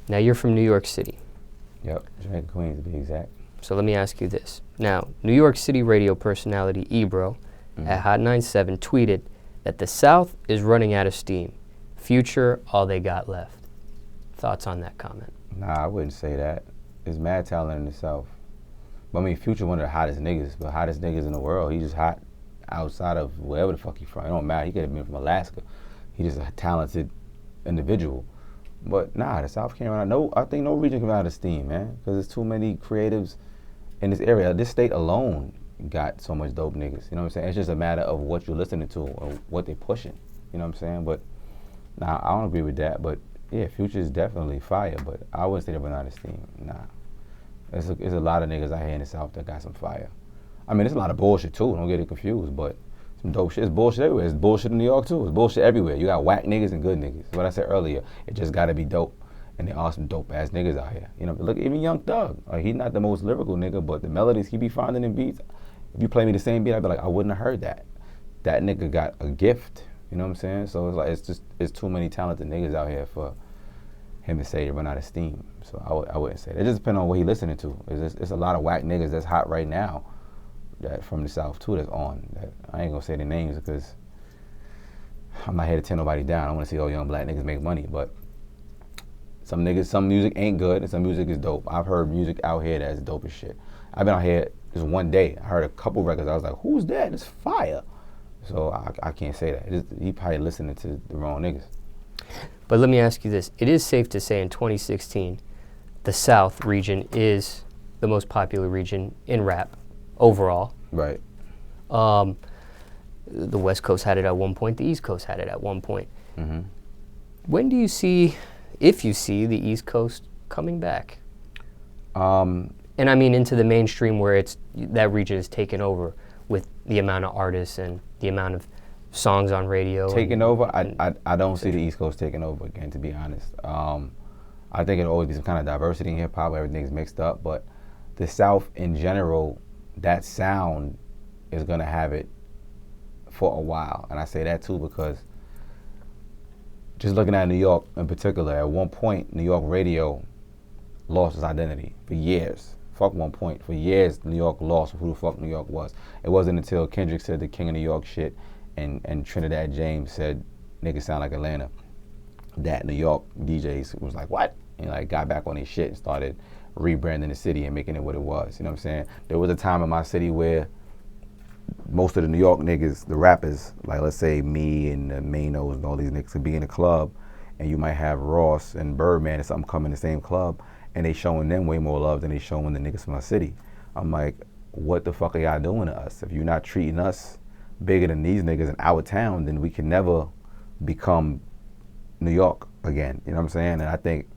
Now you're from New York City. Yep, Jamaica, Queens to be exact. So let me ask you this. Now, New York City radio personality Ebro at Hot 97 tweeted that the South is running out of steam. Future, all they got left. Thoughts on that comment? Nah, I wouldn't say that. There's mad talent in the South. But I mean, Future one of the hottest niggas, but hottest niggas in the world. He just hot outside of wherever the fuck he from. It don't matter. He could have been from Alaska. He just a talented individual. But nah, the South can't run out. I think no region can run out of steam, man, because there's too many creatives in this area. This state alone got so much dope niggas. You know what I'm saying? It's just a matter of what you're listening to or what they're pushing. You know what I'm saying? But nah, I don't agree with that. But yeah, Future is definitely fire. But I wouldn't say they're running out of steam. Nah, there's a lot of niggas out here in the South that got some fire. I mean, there's a lot of bullshit too. Don't get it confused. But some dope shit. It's bullshit everywhere. It's bullshit in New York too. It's bullshit everywhere. You got whack niggas and good niggas. What I said earlier. It just gotta be dope. And there are some dope ass niggas out here. You know, look, even Young Thug. Like, he's not the most lyrical nigga, but the melodies he be finding in beats. If you play me the same beat, I'd be like, I wouldn't have heard that. That nigga got a gift. You know what I'm saying? So it's like it's too many talented niggas out here for him to say they run out of steam. So I wouldn't say that. It just depends on what he listening to. It's a lot of whack niggas that's hot right now. That from the South too that's on. That I ain't gonna say their names because I'm not here to tear nobody down. I want to see all young black niggas make money, but some music ain't good and some music is dope. I've heard music out here that's dope as shit. I've been out here just one day. I heard a couple records. I was like, who's that? It's fire. So I can't say that. He probably listening to the wrong niggas. But let me ask you this. It is safe to say in 2016, the South region is the most popular region in rap. Overall. Right. The West Coast had it at one point. The East Coast had it at one point. Mm-hmm. When do you see, if you see, the East Coast coming back? And I mean into the mainstream where that region is taken over with the amount of artists and the amount of songs on radio. Taking over? I don't see the East Coast taking over again, to be honest. I think it'll always be some kind of diversity in hip-hop where everything's mixed up, but the South in general, that sound is gonna have it for a while. And I say that too because just looking at New York in particular, at one point, New York radio lost its identity for years. Fuck one point. For years, New York lost who the fuck New York was. It wasn't until Kendrick said the King of New York shit and Trinidad James said niggas sound like Atlanta that New York DJs was like, what? And like got back on their shit and started rebranding the city and making it what it was. You know what I'm saying? There was a time in my city where most of the New York niggas, the rappers, like let's say me and the Manos and all these niggas could be in a club and you might have Ross and Birdman or something come in the same club and they showing them way more love than they showing the niggas from my city. I'm like, what the fuck are y'all doing to us? If you're not treating us bigger than these niggas in our town, then we can never become New York again. You know what I'm saying? And I think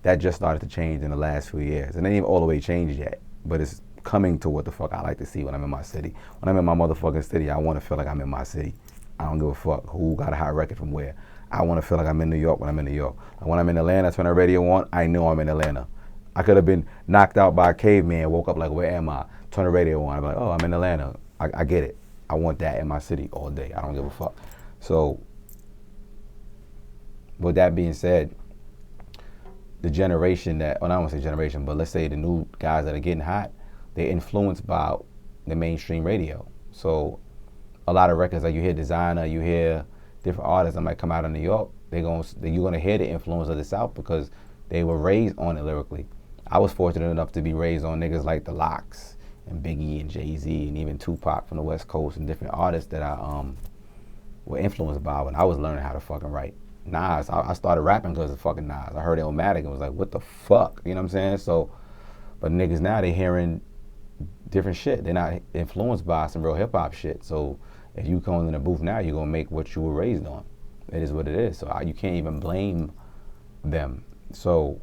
that just started to change in the last few years. And it ain't even all the way changed yet, but it's coming to what the fuck I like to see when I'm in my city. When I'm in my motherfucking city, I want to feel like I'm in my city. I don't give a fuck who got a hot record from where. I want to feel like I'm in New York when I'm in New York. And when I'm in Atlanta, I turn the radio on, I know I'm in Atlanta. I could have been knocked out by a caveman, woke up like, where am I? Turn the radio on, I'm like, oh, I'm in Atlanta. I get it. I want that in my city all day. I don't give a fuck. So, with that being said, the generation that, well, I don't want to say generation, but let's say the new guys that are getting hot, they're influenced by the mainstream radio. So a lot of records, like you hear Designer, you hear different artists that might come out of New York, you're gonna hear the influence of the South because they were raised on it lyrically. I was fortunate enough to be raised on niggas like The Lox and Biggie and Jay-Z and even Tupac from the West Coast and different artists that I were influenced by when I was learning how to fucking write. Nas, I started rapping because of fucking Nas. I heard Illmatic and was like, what the fuck? You know what I'm saying? So, but niggas now, they hearing different shit. They're not influenced by some real hip hop shit. So if you come in the booth now, you're gonna make what you were raised on. It is what it is. So you can't even blame them. So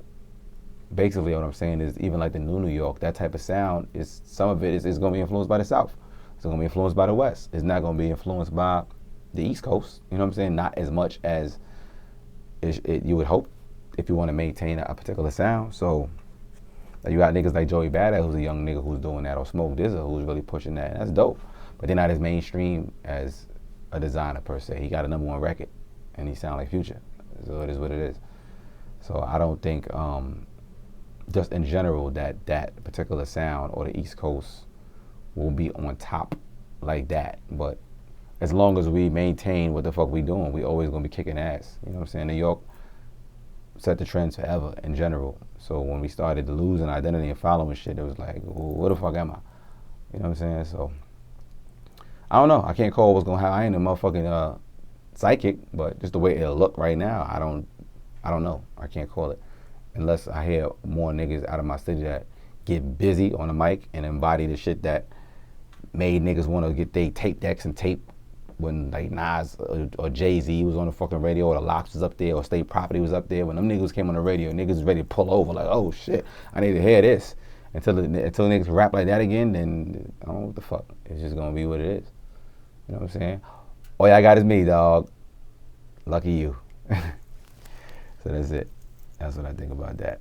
basically what I'm saying is even like the new New York, that type of sound, some of it is gonna be influenced by the South. It's gonna be influenced by the West. It's not gonna be influenced by the East Coast. You know what I'm saying? Not as much as you would hope if you want to maintain a particular sound. So you got niggas like Joey Badass, who's a young nigga who's doing that, or Smoke DZA, who's really pushing that. And that's dope. But they're not as mainstream as a Designer per se. He got a #1 record, and he sound like Future. So it is what it is. So I don't think, just in general, that particular sound or the East Coast will be on top like that. But as long as we maintain what the fuck we doing, we always gonna be kicking ass. You know what I'm saying? New York set the trends forever in general. So when we started losing identity and following shit, it was like, well, what the fuck am I? You know what I'm saying? So I don't know. I can't call what's gonna happen. I ain't a motherfucking psychic, but just the way it'll look right now, I don't know. I can't call it unless I hear more niggas out of my city that get busy on the mic and embody the shit that made niggas want to get they tape decks and tape when like Nas or Jay-Z was on the fucking radio, or the Lox was up there, or State Property was up there. When them niggas came on the radio, niggas was ready to pull over like, oh shit, I need to hear this. Until niggas rap like that again, then I don't know what the fuck. It's just gonna be what it is. You know what I'm saying? All y'all got is me, dog. Lucky you. So that's it. That's what I think about that.